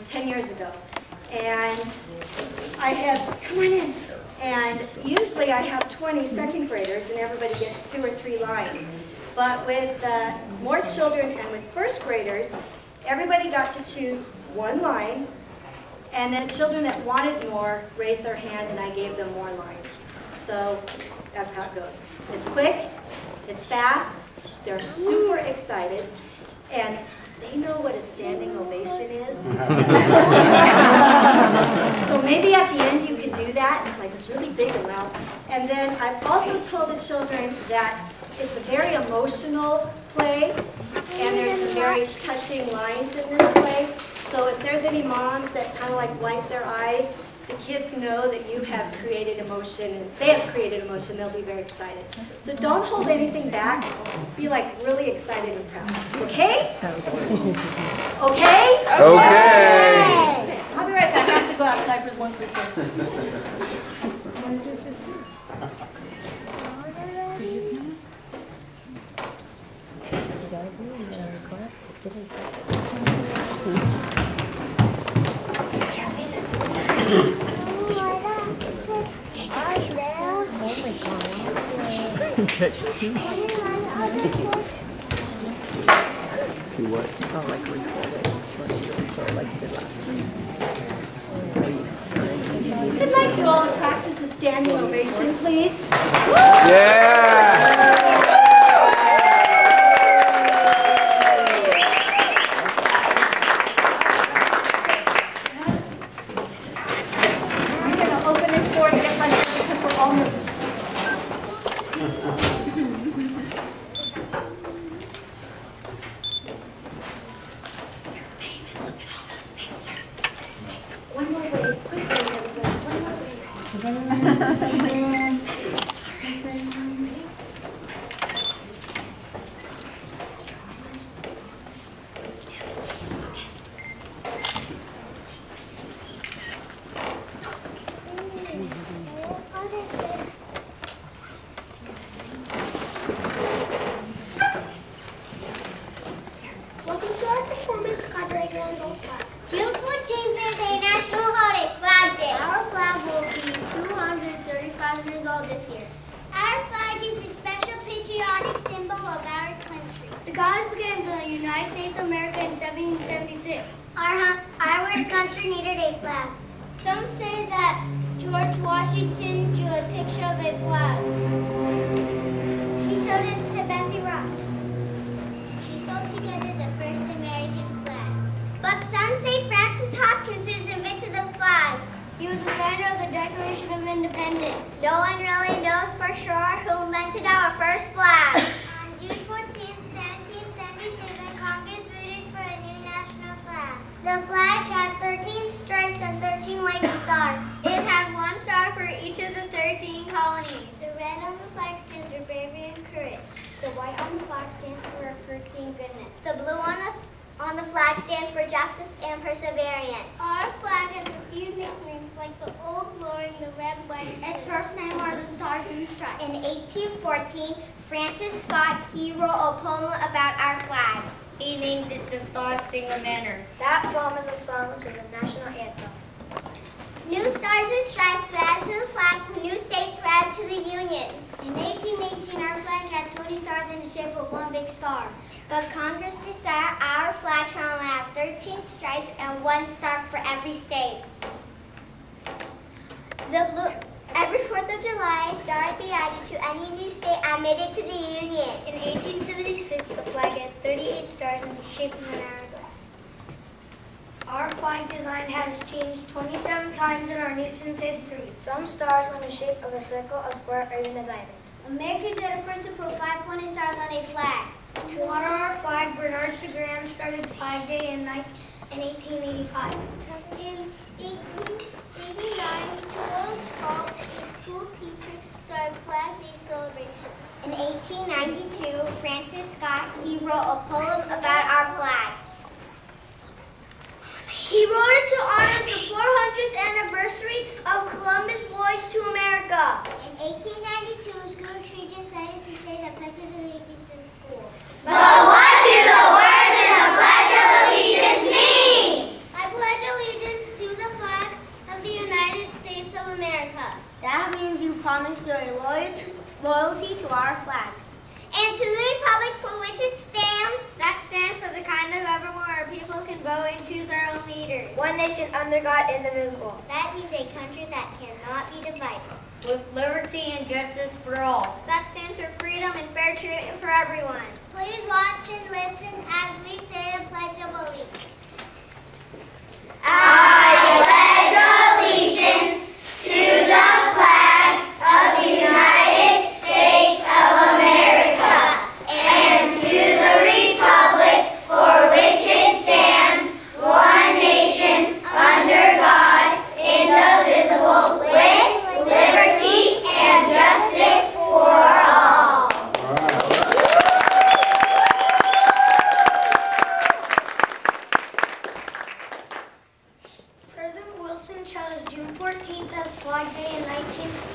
10 years ago. And I have, come on in. And usually I have 20 second graders and everybody gets 2 or 3 lines. But with more children and with first graders, everybody got to choose 1 line. And then children that wanted more raised their hand and I gave them more lines. So that's how it goes. It's quick, it's fast, they're super excited, and they know what a standing ovation is. So maybe at the end you could do that, like really big and loud. And then I've also told the children that it's a very emotional play, and there's some very touching lines in this play. So if there's any moms that kind of like wipe their eyes, the kids know that you have created emotion, and they have created emotion, they'll be very excited. So don't hold anything back. Be like really excited and proud. Okay? Okay? Okay. Okay. I'll be right back. I have to go outside for one quick thing. To what? Oh, like recording. So like you did last time. I'd like you all to practice the standing ovation, please. Yeah! I'm going to open this door to get my hair because we're all nervous. One more way, quickly, everybody. One more way. Welcome to our performance, Cadre Grand Old Flag. June 14th is a national holiday, Flag Day. Our flag will be 235 years old this year. Our flag is a special patriotic symbol of our country. The colors began in the United States of America in 1776. Our country needed a flag. Some say that George Washington drew a picture of a flag. He showed it to Betsy Ross. She sewed together the first American flag. But some say Francis Hopkins invented the flag. He was the signer of the Declaration of Independence. No one really knows for sure who invented our first flag. On June 14, 1777, Congress voted for a new national flag. The flag had 13 stripes and 13 white stars. It had 1 star for each of the 13 colonies. The red on the flag stands for bravery and courage. The white on the flag stands for virtue and goodness. The blue on the flag stands for justice and perseverance. Our flag has a few nicknames like the Old Glory, the Red, White. Its first name are the Stars and Stripes. In 1814, Francis Scott Key wrote a poem about our flag. He named it the Star-Spangled Banner. That poem is a song which was a national anthem. New stars and stripes were added to the flag when new states were added to the Union. In 1818, our flag had 20 stars in the shape of 1 big star. But Congress decided our flag shall only have 13 stripes and 1 star for every state. Every 4th of July, a star would be added to any new state admitted to the Union. In 1876, the flag had 38 stars in the shape of an hourglass. Our flag design has changed 27 times in our nation's history. Some stars were in the shape of a circle, a square, or even a diamond. Americans are the first to put 5 pointed stars on a flag. To honor our flag, Bernard Sagram started Flag Day in 1885. In 1889, George Hall, a school teacher, started Flag Day celebration. In 1892, Francis Scott Key wrote a poem about our flag. He wrote it to honor the 400th anniversary of Columbus' voyage to America. In 1892, school teachers started to say the Pledge of Allegiance in school. But what do the words in the Pledge of Allegiance mean? I pledge allegiance That means you promise your loyalty to our flag. And to the republic for which it stands. That stands for the kind of government where people can vote and choose their own leaders. One nation under God, indivisible. That means a country that cannot be divided. With liberty and justice for all. That stands for freedom and fair treatment for everyone. Please watch and listen as we say the Pledge of Allegiance. I pledge allegiance to the flag of the United States of America and to the republic for which it stands, one nation, under God, indivisible, with liberty and justice for all. President Wilson chose June 14th as Flag Day in 1960.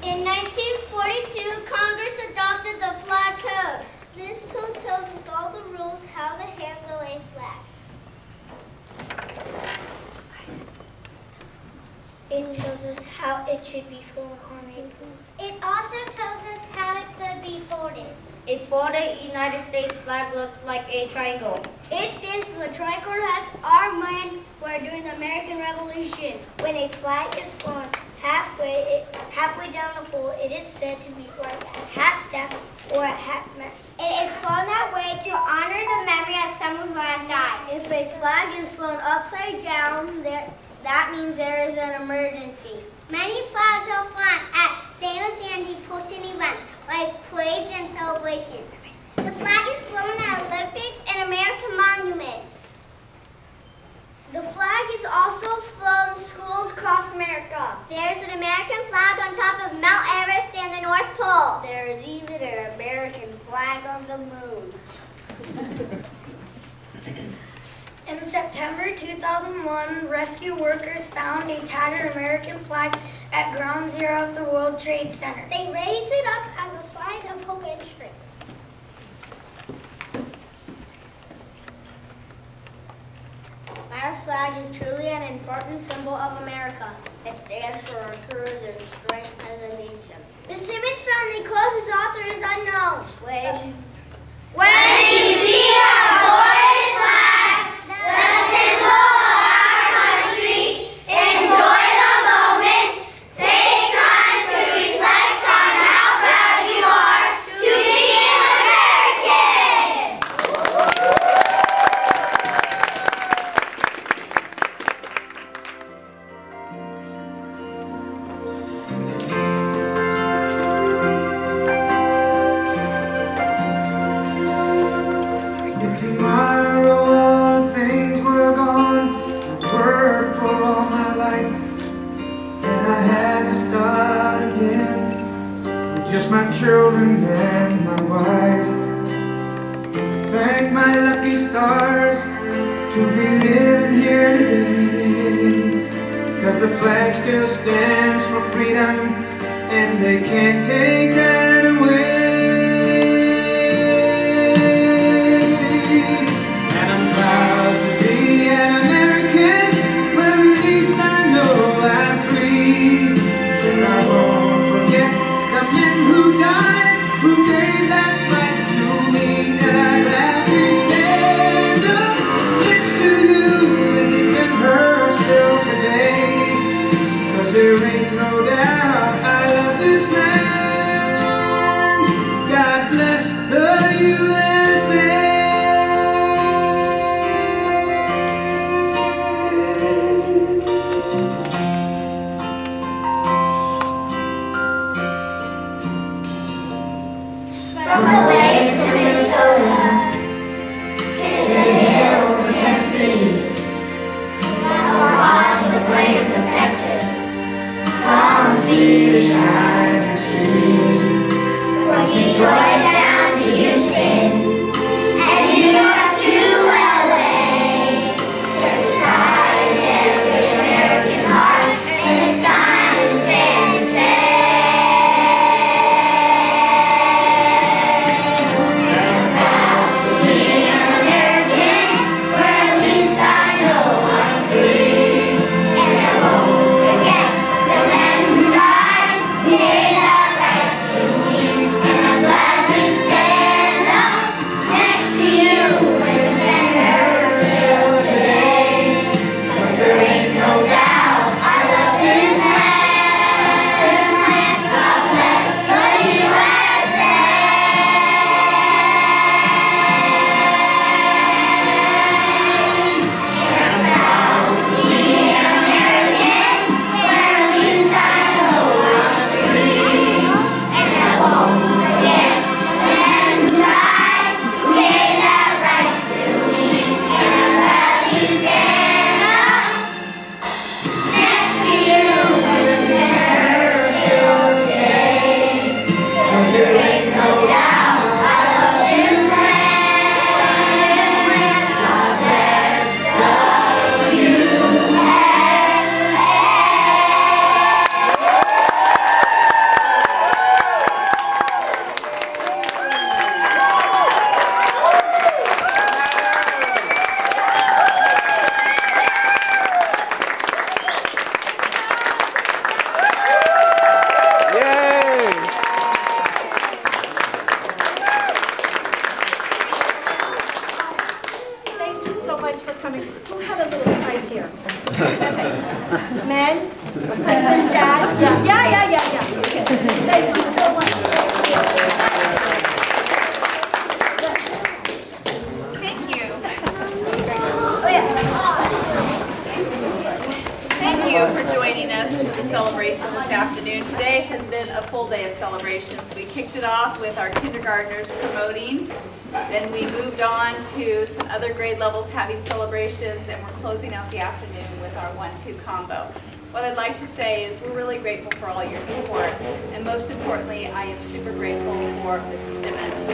In 1942, Congress adopted the Flag Code. This code tells us all the rules how to handle a flag. It tells us how it should be flown on a pole. It also tells us how it should be folded. A folded United States flag looks like a triangle. It stands for the tricolor hats armband for during the American Revolution. When a flag is flown halfway down the pole, it is said to be flown at half staff or at half mast. It is flown that way to honor the memory of someone who has died. If a flag is flown upside down, that means there is an emergency. Many flags are flown at famous and important events like parades and celebrations. The flag is flown at Olympics and American monuments. The flag is also flown schools across America. There is an American flag on top of Mount Everest and the North Pole. There is even an American flag on the moon. In September 2001, rescue workers found a tattered American flag at Ground Zero of the World Trade Center. They raised it up as a sign of hope and strength. Our flag is truly an important symbol of America. It stands for our courage and strength as a nation. The Simmons found the quote whose author is unknown. When you see our glorious flag, the symbol of our country, enjoy the moment. Take time to reflect on how proud you are to be an American. If tomorrow all things were gone, I'd work for all my life, and I had to start again with just my children and my wife. Thank my lucky stars to be living here today, 'cause the flag still stands for freedom, and they can't take that away. And I'm proud to be an American, where at least I know I'm free. And I won't forget the men who died, who gave that right to me. And I gladly stand up next to you and defend her still today, 'cause there ain't no doubt I love this land. God bless the USA. From the lakes to Minnesota, to the hills of Tennessee, across the plains of Texas, here. Men, husband, dad, yeah. Okay. Thank you so much. Thank you. Oh, yeah. Thank you for joining us for the celebration this afternoon. Today has been a full day of celebrations. We kicked it off with our kindergartners promoting. Then we moved on to some other grade levels having celebrations, and we're closing out the afternoon with our 1-2 combo. What I'd like to say is we're really grateful for all your support, and most importantly, I am super grateful for Mrs. Simmons.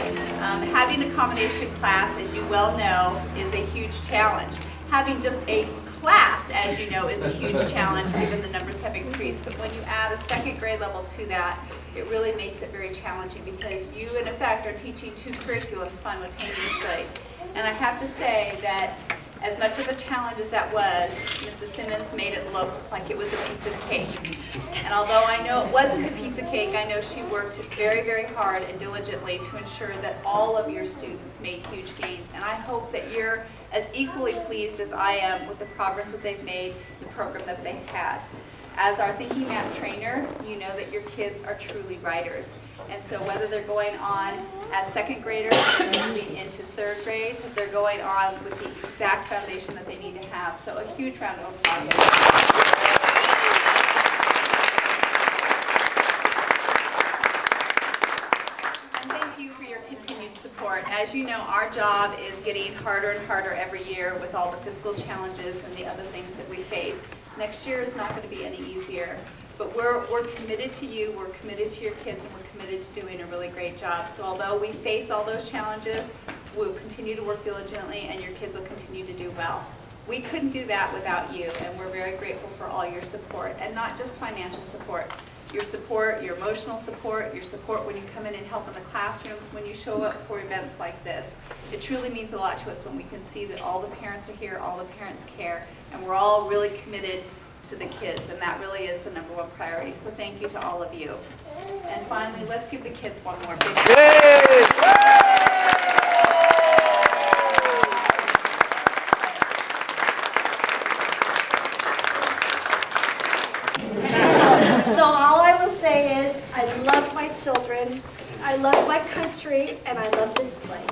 Having a combination class, as you well know, is a huge challenge. Having just a class, as you know, is a huge challenge given the numbers have increased, but when you add a second grade level to that, it really makes it very challenging because you, in effect, are teaching 2 curriculums simultaneously. And I have to say that as much of a challenge as that was, Mrs. Simmons made it look like it was a piece of cake. And although I know it wasn't a piece of cake, I know she worked very, very hard and diligently to ensure that all of your students made huge gains. And I hope that you're as equally pleased as I am with the progress that they've made, the program that they've had. As our Thinking Math trainer, you know that your kids are truly writers. And so whether they're going on as second graders and they're moving into 3rd grade, they're going on with the exact foundation that they need to have. So a huge round of applause. And thank you for your continued support. As you know, our job is getting harder and harder every year with all the fiscal challenges and the other things that we face. Next year is not going to be any easier, but we're committed to you, we're committed to your kids, and we're committed to doing a really great job. So although we face all those challenges, we'll continue to work diligently and your kids will continue to do well. We couldn't do that without you, and we're very grateful for all your support, and not just financial support. Your support, your emotional support, your support when you come in and help in the classrooms, when you show up for events like this. It truly means a lot to us when we can see that all the parents are here, all the parents care, and we're all really committed to the kids, and that really is the #1 priority. So thank you to all of you. And finally, let's give the kids one more big So all I will say is, I love my children, I love my country, and I love this place.